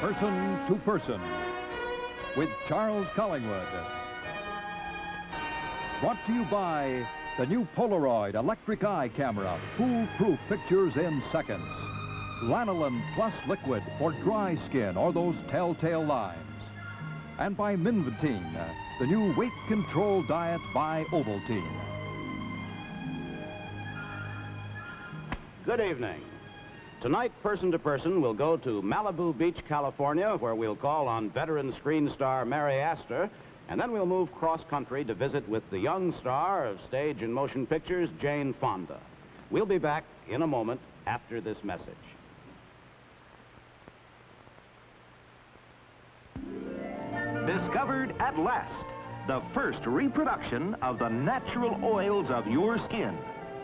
Person to Person with Charles Collingwood. Brought to you by the new Polaroid electric eye camera, foolproof pictures in seconds. Lanolin Plus Liquid for dry skin or those telltale lines. And by Minvatine, the new weight control diet by Ovaltine. Good evening. Tonight, Person to Person will go to Malibu Beach, California, where we'll call on veteran screen star Mary Astor, and then we'll move cross-country to visit with the young star of stage and motion pictures, Jane Fonda. We'll be back in a moment after this message. Discovered at last, the first reproduction of the natural oils of your skin.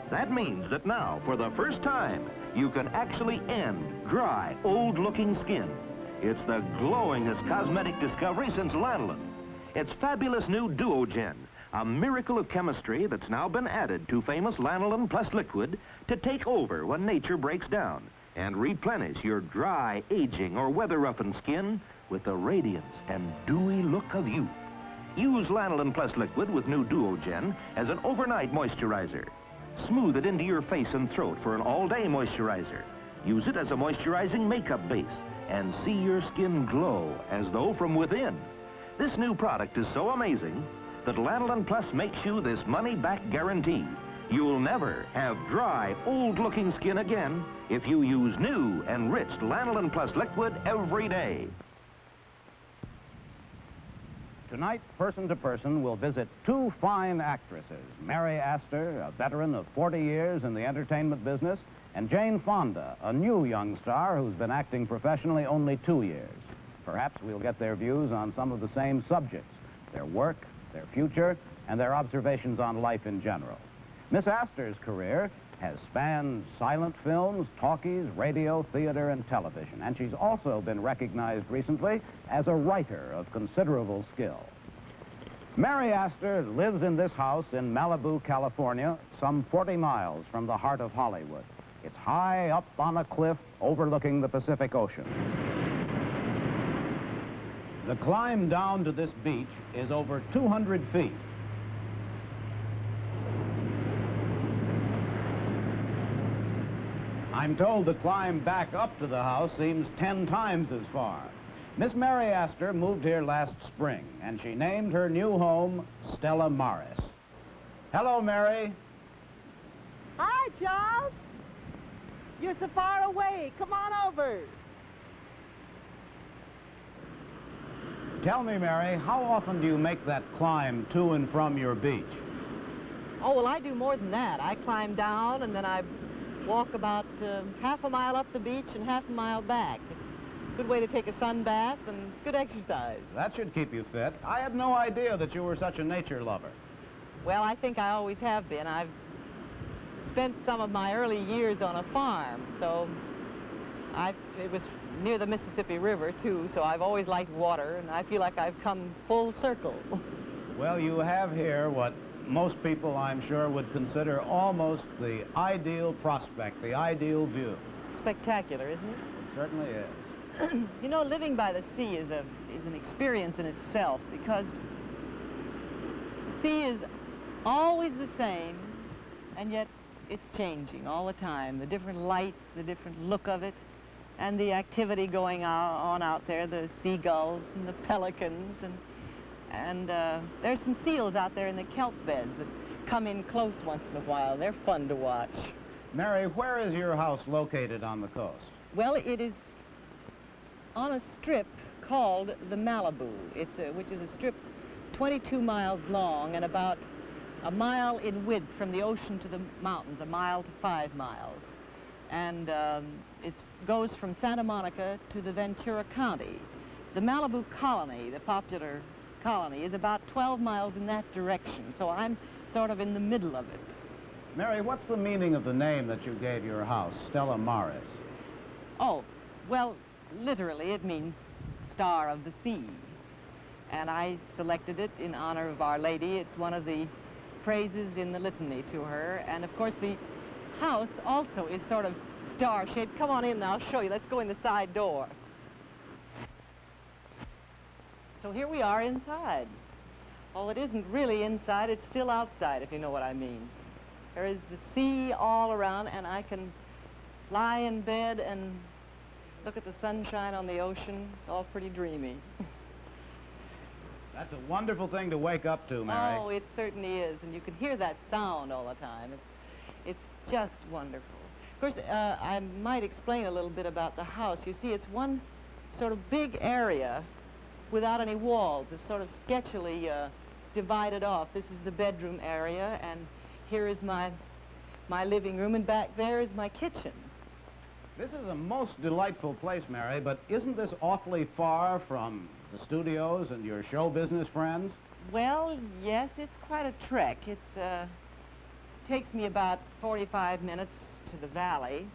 That means that now, for the first time, you can actually end dry, old-looking skin. It's the glowingest cosmetic discovery since lanolin. It's fabulous new Duogen, a miracle of chemistry that's now been added to famous Lanolin Plus Liquid to take over when nature breaks down and replenish your dry, aging, or weather-roughened skin with the radiance and dewy look of youth. Use Lanolin Plus Liquid with new Duogen as an overnight moisturizer. Smooth it into your face and throat for an all-day moisturizer. Use it as a moisturizing makeup base and see your skin glow as though from within. This new product is so amazing that Lanolin Plus makes you this money-back guarantee. You'll never have dry, old-looking skin again if you use new, enriched Lanolin Plus Liquid every day. Tonight, Person to Person will visit two fine actresses, Mary Astor, a veteran of 40 years in the entertainment business, and Jane Fonda, a new young star who's been acting professionally only 2 years. Perhaps we'll get their views on some of the same subjects, their work, their future, and their observations on life in general. Miss Astor's career has spanned silent films, talkies, radio, theater, and television, and she's also been recognized recently as a writer of considerable skill. Mary Astor lives in this house in Malibu, California, some 40 miles from the heart of Hollywood. It's high up on a cliff overlooking the Pacific Ocean. The climb down to this beach is over 200 feet. I'm told the climb back up to the house seems 10 times as far. Miss Mary Astor moved here last spring, and she named her new home Stella Maris. Hello, Mary. Hi, Charles. You're so far away. Come on over. Tell me, Mary, how often do you make that climb to and from your beach? Oh, well, I do more than that. I climb down, and then I walk about half a mile up the beach and half a mile back. It's a good way to take a sun bath and good exercise. That should keep you fit. I had no idea that you were such a nature lover. Well, I think I always have been. I've spent some of my early years on a farm, so it was near the Mississippi River, too, so I've always liked water, and I feel like I've come full circle. Well, you have here what most people, I'm sure, would consider almost the ideal prospect, the ideal view. Spectacular, isn't it? It certainly is. You know, living by the sea is an experience in itself, because the sea is always the same, and yet it's changing all the time. The different lights, the different look of it, and the activity going on out there, the seagulls and the pelicans, and there's some seals out there in the kelp beds that come in close once in a while. They're fun to watch. Mary, where is your house located on the coast? Well, it is on a strip called the Malibu, which is a strip 22 miles long and about a mile in width from the ocean to the mountains, a mile to 5 miles. And it goes from Santa Monica to the Ventura County. The Malibu colony, the popular colony, is about 12 miles in that direction, so I'm sort of in the middle of it. Mary, what's the meaning of the name that you gave your house, Stella Maris? Oh, well, literally it means Star of the Sea. And I selected it in honor of Our Lady. It's one of the praises in the litany to her. And of course the house also is sort of star-shaped. Come on in and I'll show you. Let's go in the side door. So here we are inside. Well, it isn't really inside, it's still outside, if you know what I mean. There is the sea all around, and I can lie in bed and look at the sunshine on the ocean. It's all pretty dreamy. That's a wonderful thing to wake up to, Mary. Oh, it certainly is, and you can hear that sound all the time. It's just wonderful. Of course, I might explain a little bit about the house. You see, it's one sort of big area without any walls. It's sort of sketchily divided off. This is the bedroom area, and here is my living room, and back there is my kitchen. This is a most delightful place, Mary, but isn't this awfully far from the studios and your show business friends? Well, yes, it's quite a trek. It takes me about 45 minutes to the valley,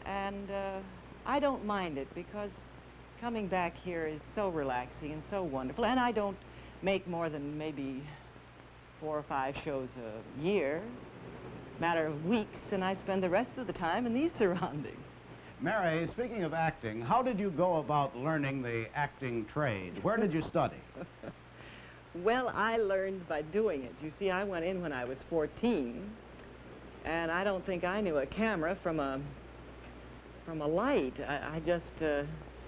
and I don't mind it because coming back here is so relaxing and so wonderful, and I don't make more than maybe 4 or 5 shows a year. Matter of weeks, and I spend the rest of the time in these surroundings. Mary, speaking of acting, how did you go about learning the acting trade? Where did you study? Well, I learned by doing it. You see, I went in when I was 14, and I don't think I knew a camera from a light. I just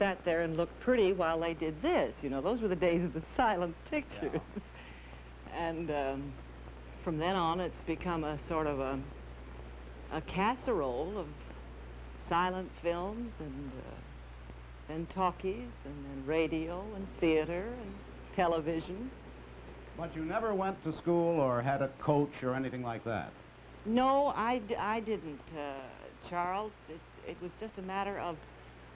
sat there and looked pretty while they did this. You know, those were the days of the silent pictures. Yeah. And from then on, it's become a sort of a casserole of silent films, and then talkies, and then radio, and theater, and television. But you never went to school or had a coach or anything like that? No, I didn't, Charles. It was just a matter of,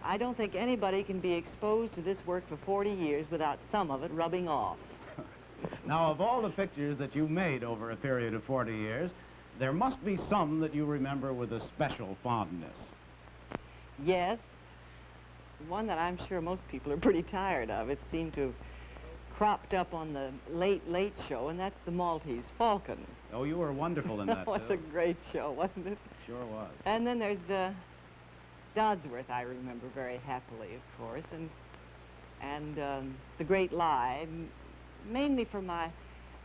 I don't think anybody can be exposed to this work for 40 years without some of it rubbing off. Now, of all the pictures that you made over a period of 40 years, there must be some that you remember with a special fondness. Yes, one that I'm sure most people are pretty tired of. It seemed to have cropped up on the Late Show, and that's the Maltese Falcon. Oh, you were wonderful in that, What a great show, wasn't it? Sure was. And then there's Dodsworth, I remember very happily, of course, and The Great Lie, mainly for my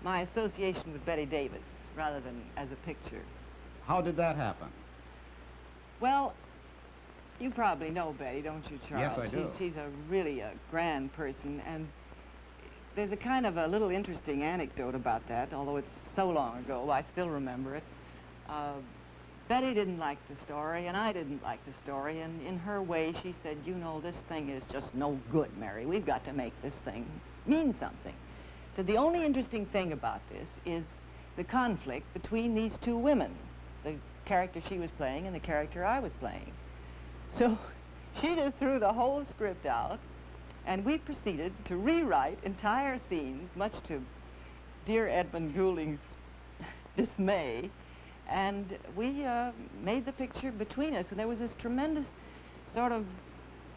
association with Betty Davis, rather than as a picture. How did that happen? Well, you probably know Betty, don't you, Charles? Yes, I do. She's really a grand person, and there's a kind of a little interesting anecdote about that, although it's so long ago, I still remember it. Betty didn't like the story, and I didn't like the story, and in her way, she said, you know, this thing is just no good, Mary. We've got to make this thing mean something. So the only interesting thing about this is the conflict between these two women, the character she was playing and the character I was playing. So she just threw the whole script out, and we proceeded to rewrite entire scenes, much to dear Edmund Goulding's dismay, and we made the picture between us, and there was this tremendous sort of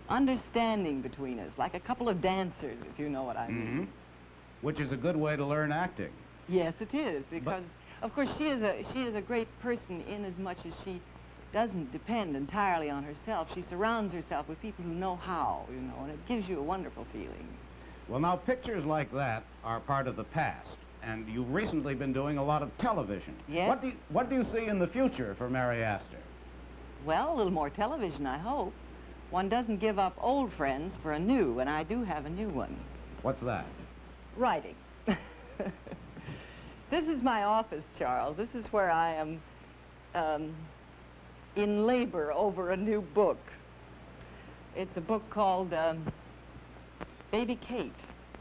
understanding between us, like a couple of dancers, if you know what I mean. Mm-hmm. Which is a good way to learn acting. Yes, it is, because, of course, she is a great person in as much as she doesn't depend entirely on herself. She surrounds herself with people who know how, you know, and it gives you a wonderful feeling. Well, now, pictures like that are part of the past, and you've recently been doing a lot of television. Yes. What do you see in the future for Mary Astor? Well, a little more television, I hope. One doesn't give up old friends for a new, and I do have a new one. What's that? Writing. This is my office, Charles. This is where I am in labor over a new book. It's a book called Baby Kate.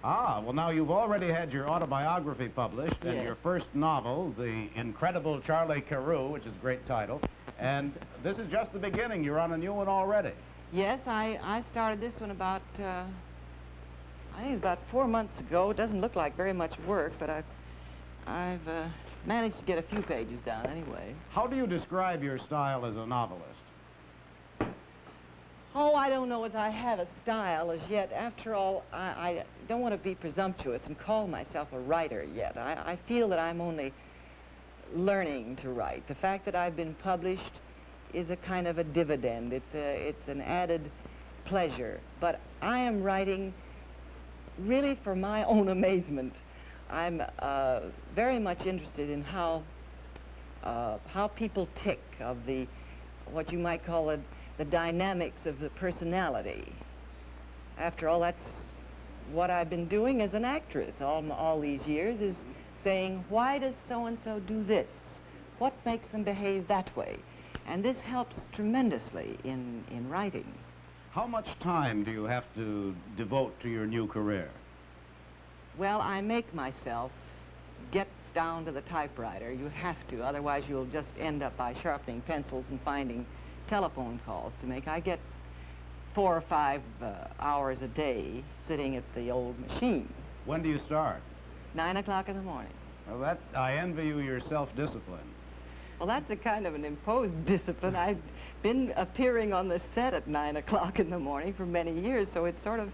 Ah, well, now, you've already had your autobiography published, and Yes. your first novel, The Incredible Charlie Carew, which is a great title, and this is just the beginning. You're on a new one already. Yes, I started this one about, I think it's about 4 months ago. It doesn't look like very much work, but I've managed to get a few pages down anyway. How do you describe your style as a novelist? Oh, I don't know as I have a style as yet. After all, I don't want to be presumptuous and call myself a writer yet. I feel that I'm only learning to write. The fact that I've been published is a kind of a dividend. It's an added pleasure. But I am writing really for my own amazement, I'm very much interested in how people tick, of what you might call the dynamics of the personality. After all, that's what I've been doing as an actress all these years, is saying, why does so-and-so do this? What makes them behave that way? And this helps tremendously in writing. How much time do you have to devote to your new career? Well, I make myself get down to the typewriter. You have to, otherwise you'll just end up by sharpening pencils and finding telephone calls to make. I get 4 or 5 hours a day sitting at the old machine. When do you start? 9 o'clock in the morning. Well, I envy you your self-discipline. Well, that's a kind of an imposed discipline. I've been appearing on the set at 9 o'clock in the morning for many years, so it sort of,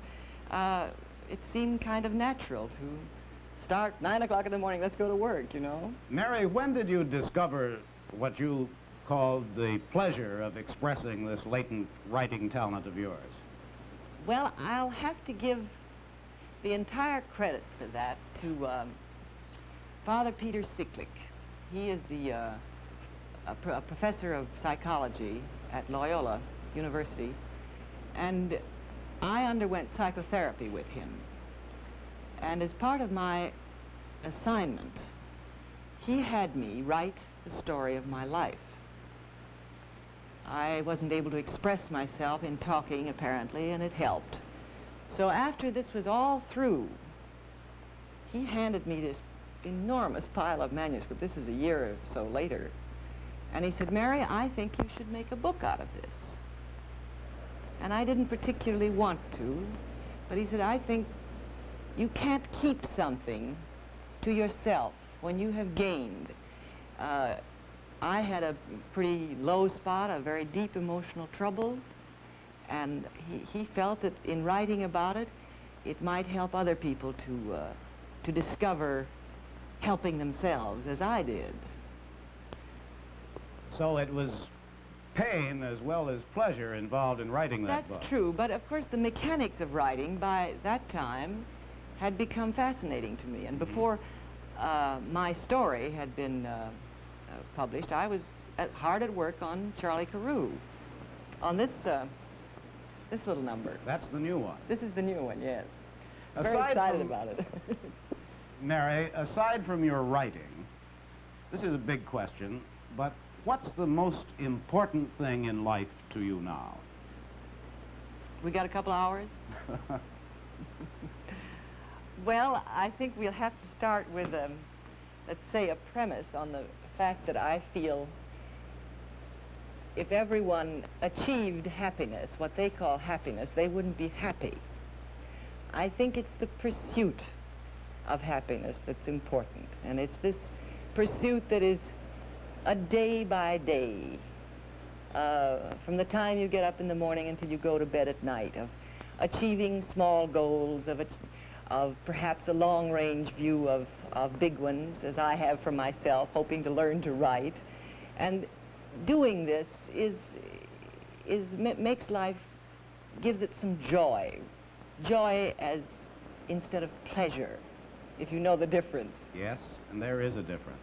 it seemed kind of natural to start 9 o'clock in the morning, let's go to work, you know. Mary, when did you discover what you called the pleasure of expressing this latent writing talent of yours? Well, I'll have to give the entire credit for that to Father Peter Sicklick. He is a professor of psychology at Loyola University, and I underwent psychotherapy with him. And as part of my assignment, he had me write the story of my life. I wasn't able to express myself in talking, apparently, and it helped. So after this was all through, he handed me this enormous pile of manuscript. This is a year or so later. And he said, Mary, I think you should make a book out of this. And I didn't particularly want to, but he said, I think you can't keep something to yourself when you have gained. I had a pretty low spot, a very deep emotional trouble, and he felt that in writing about it, it might help other people to discover helping themselves, as I did. So it was pain as well as pleasure involved in writing that book. That's true, but of course the mechanics of writing by that time had become fascinating to me. And before my story had been published, I was hard at work on Charlie Carew, on this little number. That's the new one. This is the new one, yes. I'm very excited about it. Mary, aside from your writing, this is a big question, but what's the most important thing in life to you now? We got a couple hours? Well, I think we'll have to start with, let's say, a premise on the fact that I feel if everyone achieved happiness, what they call happiness, they wouldn't be happy. I think it's the pursuit of happiness that's important, and it's this pursuit that is a day by day, from the time you get up in the morning until you go to bed at night, of achieving small goals, of perhaps a long-range view of big ones, as I have for myself, hoping to learn to write. And doing this makes life, gives it some joy. Joy as instead of pleasure, if you know the difference. Yes, and there is a difference.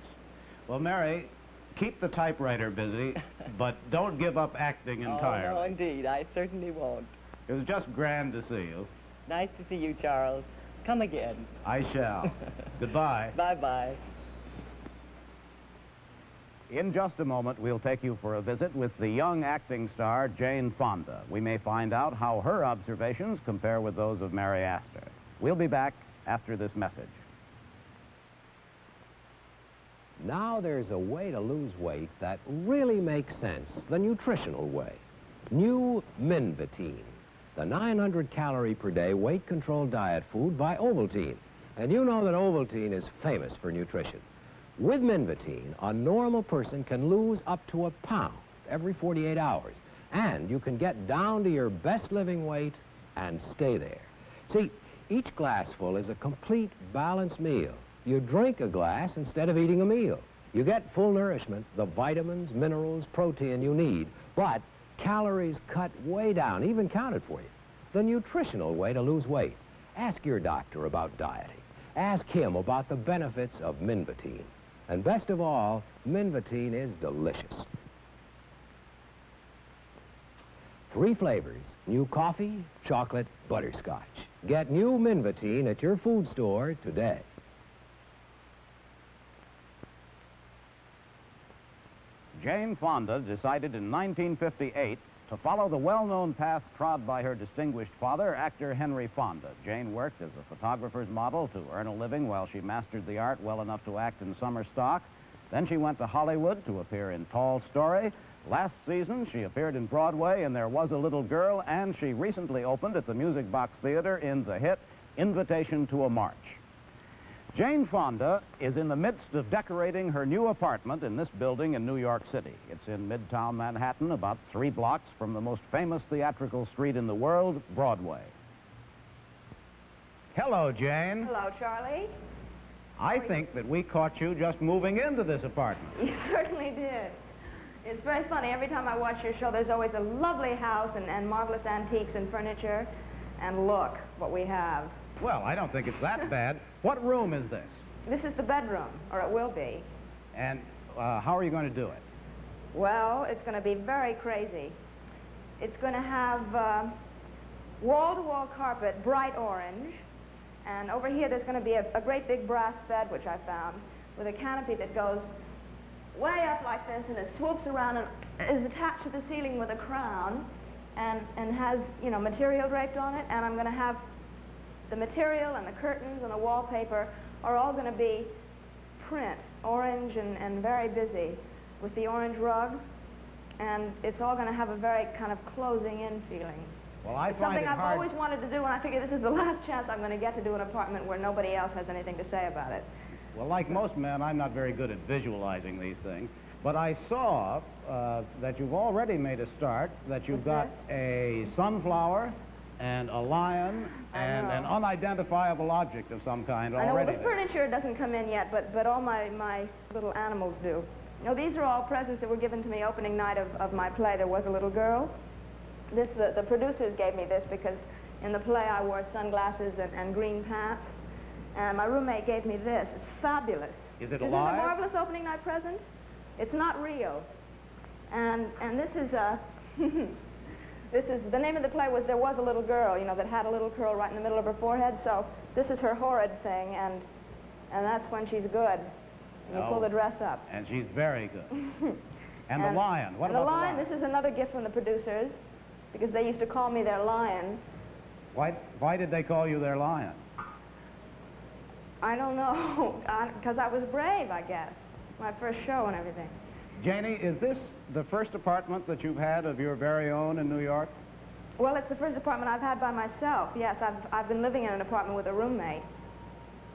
Well, Mary, keep the typewriter busy, but don't give up acting entirely. Oh, no, indeed. I certainly won't. It was just grand to see you. Nice to see you, Charles. Come again. I shall. Goodbye. Bye-bye. In just a moment, we'll take you for a visit with the young acting star, Jane Fonda. We may find out how her observations compare with those of Mary Astor. We'll be back after this message. Now there's a way to lose weight that really makes sense, the nutritional way. New Minvatine, the 900-calorie per day weight-control diet food by Ovaltine. And you know that Ovaltine is famous for nutrition. With Minvatine, a normal person can lose up to 1 pound every 48 hours. And you can get down to your best living weight and stay there. See, each glassful is a complete balanced meal. You drink a glass instead of eating a meal. You get full nourishment, the vitamins, minerals, protein you need, but calories cut way down, even counted for you. The nutritional way to lose weight. Ask your doctor about dieting. Ask him about the benefits of Minvatine. And best of all, Minvatine is delicious. 3 flavors: new coffee, chocolate, butterscotch. Get new Minvatine at your food store today. Jane Fonda decided in 1958 to follow the well-known path trod by her distinguished father, actor Henry Fonda. Jane worked as a photographer's model to earn a living while she mastered the art well enough to act in summer stock. Then she went to Hollywood to appear in Tall Story. Last season, she appeared in Broadway in There Was a Little Girl, and she recently opened at the Music Box Theater in the hit Invitation to a March. Jane Fonda is in the midst of decorating her new apartment in this building in New York City. It's in Midtown Manhattan, about 3 blocks from the most famous theatrical street in the world, Broadway. Hello, Jane. Hello, Charlie. I think that we caught you just moving into this apartment. You certainly did. It's very funny. Every time I watch your show, there's always a lovely house and marvelous antiques and furniture. And look what we have. Well, I don't think it's that bad. What room is this? This is the bedroom, or it will be. And how are you going to do it? Well, it's going to be very crazy. It's going to have wall-to-wall carpet, bright orange. And over here, there's going to be a great big brass bed, which I found, with a canopy that goes way up like this, and it swoops around and is attached to the ceiling with a crown, and has, you know, material draped on it. And I'm going to have the material and the curtains and the wallpaper are all going to be print, orange and very busy, with the orange rug. And it's all going to have a very kind of closing-in feeling. Well, I it's find something it I've hard. always wanted to do, and I figure this is the last chance I'm going to get to do an apartment where nobody else has anything to say about it. Well, like most men, I'm not very good at visualizing these things. But I saw that you've already made a start, that you've got a sunflower and a lion and an unidentifiable object of some kind I know, already. well, the furniture doesn't come in yet, but all my little animals do. You know, these are all presents that were given to me opening night of my play, There Was a Little Girl. The producers gave me this because in the play I wore sunglasses and green pants. And my roommate gave me this. It's fabulous. Is it Isn't alive? it a marvelous opening night present? It's not real. And this is this is, the name of the play was There Was a Little Girl, you know, that had a little curl right in the middle of her forehead. So this is her horrid thing, and that's when she's good. And you pull the dress up. And she's very good. And the lion. What about the lion? This is another gift from the producers, because they used to call me their lion. Why did they call you their lion? I don't know, because I was brave, I guess. My first show and everything. Janie, is this the first apartment that you've had of your very own in New York? Well, it's the first apartment I've had by myself. Yes, I've been living in an apartment with a roommate.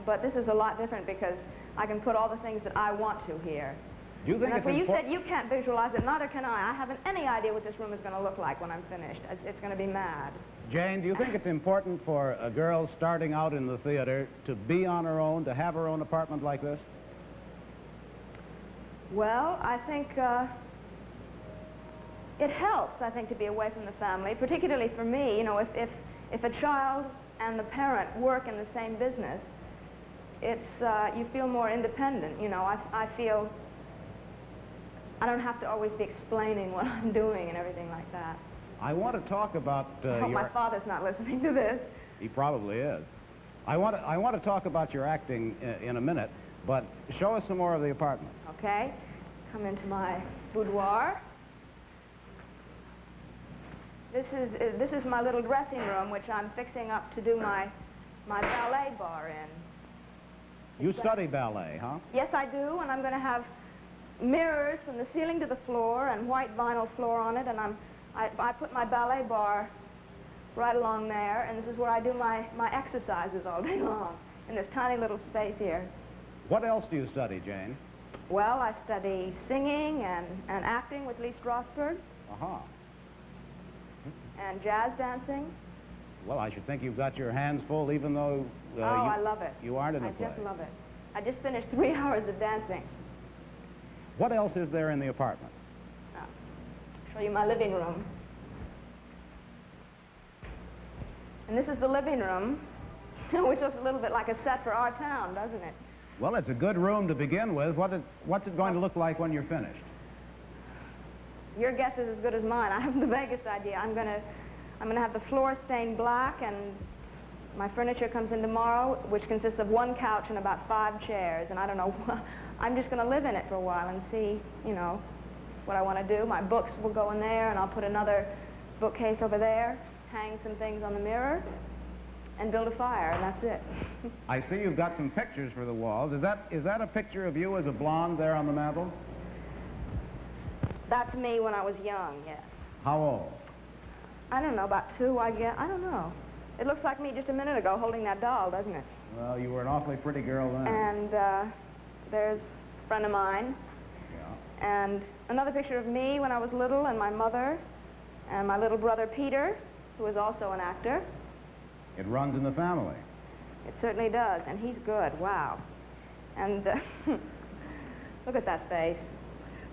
But this is a lot different because I can put all the things that I want to here. Do you think and you said you can't visualize it, neither can I. I haven't any idea what this room is going to look like when I'm finished. It's going to be mad. Jane, do you think it's important for a girl starting out in the theater to be on her own, to have her own apartment like this? Well, I think it helps, I think, to be away from the family, particularly for me. You know, if a child and the parent work in the same business, it's, you feel more independent. You know, I feel I don't have to always be explaining what I'm doing and everything like that. I want to talk about I hope my father's not listening to this. He probably is. I want to talk about your acting in a minute, but show us some more of the apartment. Okay. Come into my boudoir. This is my little dressing room, which I'm fixing up to do my ballet bar in. You study ballet, huh? Yes, I do, and I'm going to have mirrors from the ceiling to the floor and white vinyl floor on it, and I put my ballet bar right along there, and this is where I do my exercises all day long, in this tiny little space here. What else do you study, Jane? Well, I study singing and acting with Lee Strasberg. Uh-huh. And jazz dancing. Well, I should think you've got your hands full, even though I love it. You aren't in a play. I just love it. I just finished 3 hours of dancing. What else is there in the apartment? I'll show you my living room. And this is the living room. which looks a little bit like a set for our town, doesn't it? Well, it's a good room to begin with. What's it going to look like when you're finished? Your guess is as good as mine. I haven't the vaguest idea. I'm gonna have the floor stained black, and my furniture comes in tomorrow, which consists of one couch and about 5 chairs. And I don't know. I'm just gonna live in it for a while and see, you know, what I want to do. My books will go in there, and I'll put another bookcase over there, hang some things on the mirror, and build a fire, and that's it. I see you've got some pictures for the walls. Is that a picture of you as a blonde there on the mantel? That's me when I was young, yes. How old? I don't know, about 2, I guess. I don't know. It looks like me just a minute ago holding that doll, doesn't it? Well, you were an awfully pretty girl then. And there's a friend of mine. Yeah. And another picture of me when I was little, and my mother, and my little brother Peter, who is also an actor. It runs in the family. It certainly does, and he's good, wow. And look at that face.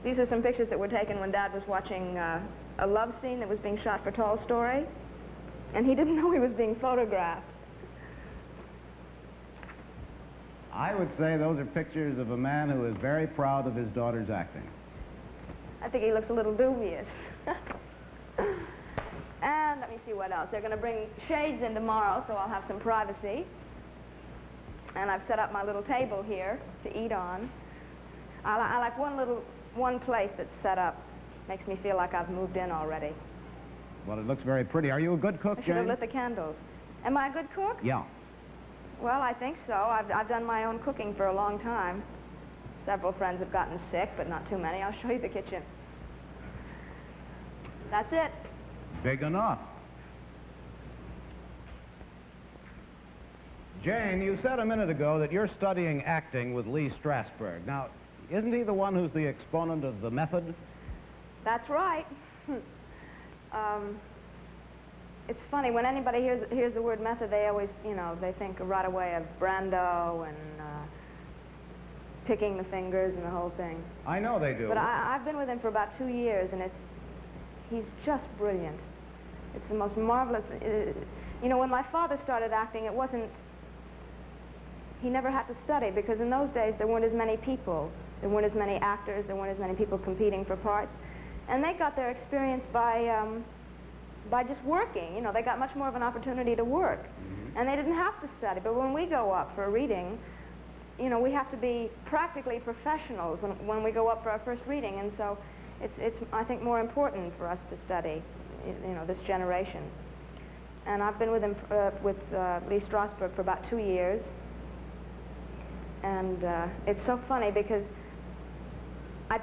These are some pictures that were taken when Dad was watching a love scene that was being shot for Tolstoy, and he didn't know he was being photographed. I would say those are pictures of a man who is very proud of his daughter's acting. I think he looks a little dubious. And let me see what else. They're going to bring shades in tomorrow, so I'll have some privacy. And I've set up my little table here to eat on. I like one place that's set up. Makes me feel like I've moved in already. Well, it looks very pretty. Are you a good cook, I should have Jane? lit the candles. Am I a good cook? Yeah. Well, I think so. I've done my own cooking for a long time. Several friends have gotten sick, but not too many. I'll show you the kitchen. That's it. Big enough. Jane, you said a minute ago that you're studying acting with Lee Strasberg. Now, isn't he the one who's the exponent of the method? That's right. It's funny, when anybody hears the word method, they always, you know, they think right away of Brando and picking the fingers and the whole thing. I know they do. But I've been with him for about 2 years, and he's just brilliant. It's the most marvelous. You know, when my father started acting, it wasn't, he never had to study, because in those days there weren't as many people. There weren't as many actors, there weren't as many people competing for parts. And they got their experience by just working. You know, they got much more of an opportunity to work. Mm-hmm. And they didn't have to study. But when we go up for a reading, you know, we have to be practically professionals when we go up for our first reading. And so it's I think, more important for us to study, you know, this generation. And I've been with him, with Lee Strasberg for about 2 years. And it's so funny because I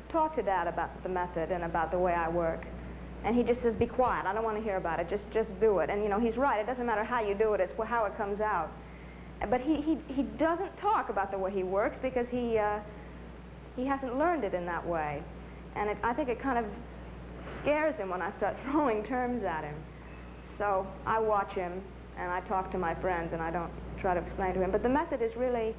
talk to Dad about the method and about the way I work. And he just says, be quiet, I don't want to hear about it, just do it. And you know, he's right, it doesn't matter how you do it, it's how it comes out. But he doesn't talk about the way he works because he hasn't learned it in that way. And I think it kind of scares him when I start throwing terms at him. So I watch him and I talk to my friends and I don't try to explain to him. But the method is really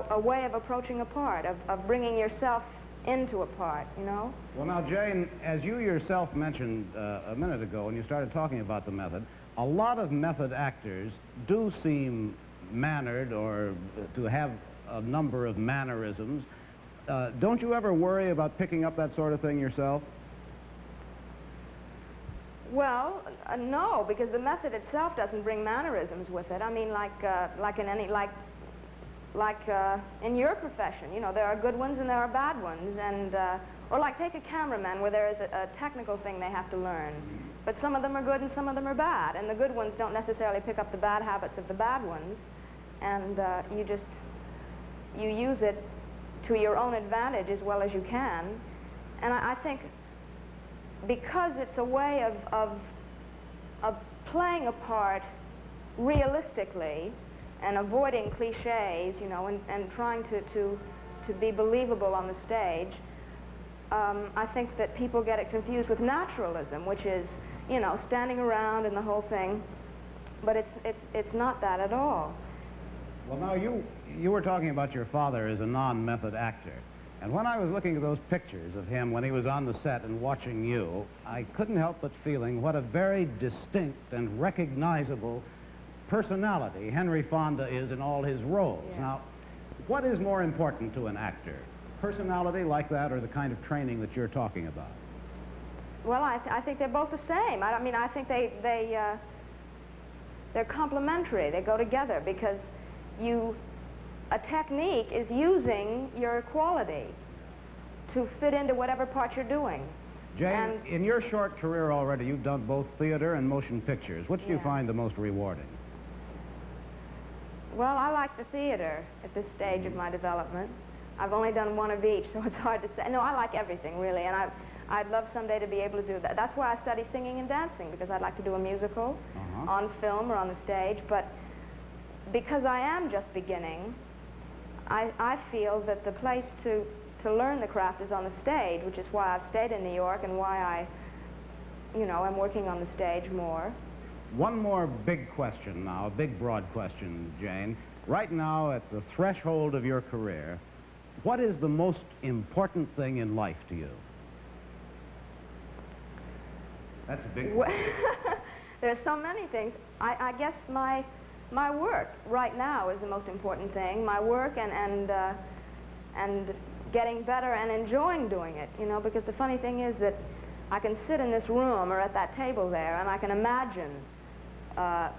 a way of approaching a part, of bringing yourself into a part, you know? Well, now, Jane, as you yourself mentioned a minute ago when you started talking about the method, a lot of method actors do seem mannered or to have a number of mannerisms. Don't you ever worry about picking up that sort of thing yourself? Well, no, because the method itself doesn't bring mannerisms with it. I mean, like in your profession, you know, there are good ones and there are bad ones, and or like take a cameraman where there is a technical thing they have to learn, but some of them are good and some of them are bad, and the good ones don't necessarily pick up the bad habits of the bad ones, and you use it to your own advantage as well as you can. And I think because it's a way of playing a part realistically and avoiding cliches, you know, and trying to be believable on the stage, I think that people get it confused with naturalism, which is, you know, standing around and the whole thing. But it's not that at all. Well, now, you were talking about your father as a non-method actor. And when I was looking at those pictures of him when he was on the set and watching you, I couldn't help but feeling what a very distinct and recognizable personality Henry Fonda is in all his roles. Yeah. Now, what is more important to an actor? Personality like that or the kind of training that you're talking about? Well, I think they're both the same. I mean, I think they're complementary. They go together because a technique is using your quality to fit into whatever part you're doing. Jane, in your short career already, you've done both theater and motion pictures. Which do you find the most rewarding? Well, I like the theater at this stage of my development. I've only done one of each, so it's hard to say. No, I like everything, really, and I'd love someday to be able to do that. That's why I study singing and dancing, because I'd like to do a musical on film or on the stage, but because I am just beginning, I feel that the place to learn the craft is on the stage, which is why I've stayed in New York and why I'm working on the stage more. One more big question now, a big broad question, Jane. Right now, at the threshold of your career, what is the most important thing in life to you? That's a big one. There's so many things. I guess my work right now is the most important thing. My work and getting better and enjoying doing it, because the funny thing is that I can sit in this room or at that table there and I can imagine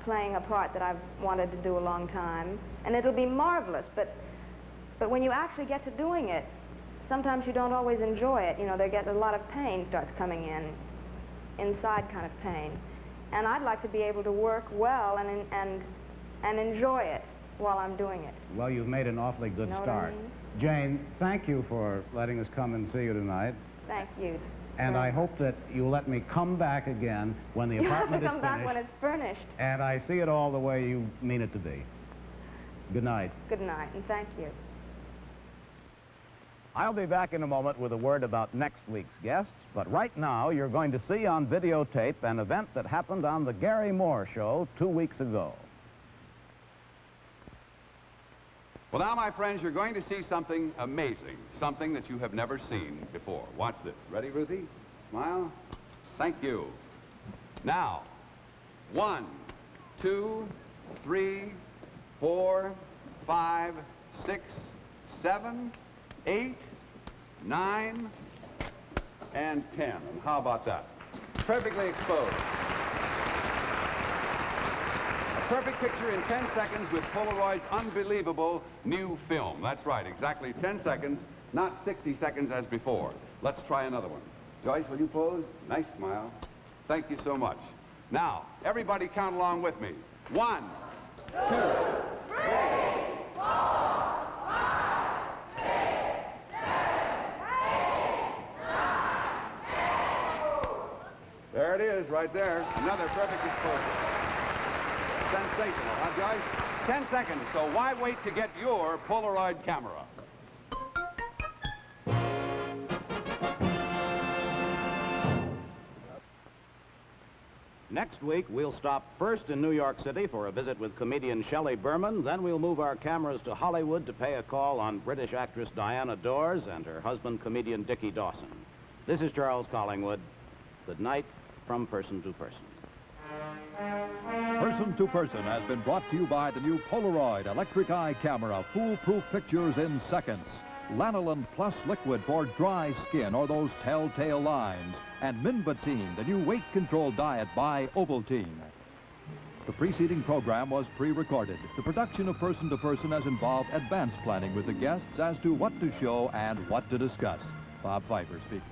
playing a part that I've wanted to do a long time, and it'll be marvelous, but when you actually get to doing it, sometimes you don't always enjoy it. A lot of pain starts coming inside kind of pain. And I'd like to be able to work well and enjoy it while I'm doing it. Well, you've made an awfully good Know what start. I mean? Jane, thank you for letting us come and see you tonight. Thank you. And I hope that you'll let me come back again when the apartment is come finished. back when it's furnished. And I see it all the way you mean it to be. Good night. Good night, and thank you. I'll be back in a moment with a word about next week's guests, but right now you're going to see on videotape an event that happened on the Gary Moore Show 2 weeks ago. Well, now, my friends, you're going to see something amazing, something that you have never seen before. Watch this. Ready, Ruthie? Smile. Thank you. Now, 1, 2, 3, 4, 5, 6, 7, 8, 9, and 10. And how about that? Perfectly exposed. A perfect picture in 10 seconds with Polaroid's unbelievable new film. That's right, exactly 10 seconds, not 60 seconds as before. Let's try another one. Joyce, will you pose? Nice smile. Thank you so much. Now, everybody count along with me. 1, 2, 3, 4. There it is, right there. Another perfect exposure. Sensational, huh, Joyce? 10 seconds, so why wait to get your Polaroid camera? Next week, we'll stop first in New York City for a visit with comedian Shelley Berman. Then we'll move our cameras to Hollywood to pay a call on British actress Diana Dors and her husband, comedian Dickie Dawson. This is Charles Collingwood. Good night from Person to Person. Person to Person has been brought to you by the new Polaroid electric eye camera, foolproof pictures in seconds. Lanolin Plus liquid for dry skin or those telltale lines. And Minvatine, the new weight control diet by Ovaltine. The preceding program was pre-recorded. The production of Person to Person has involved advanced planning with the guests as to what to show and what to discuss. Bob Pfeiffer speaking.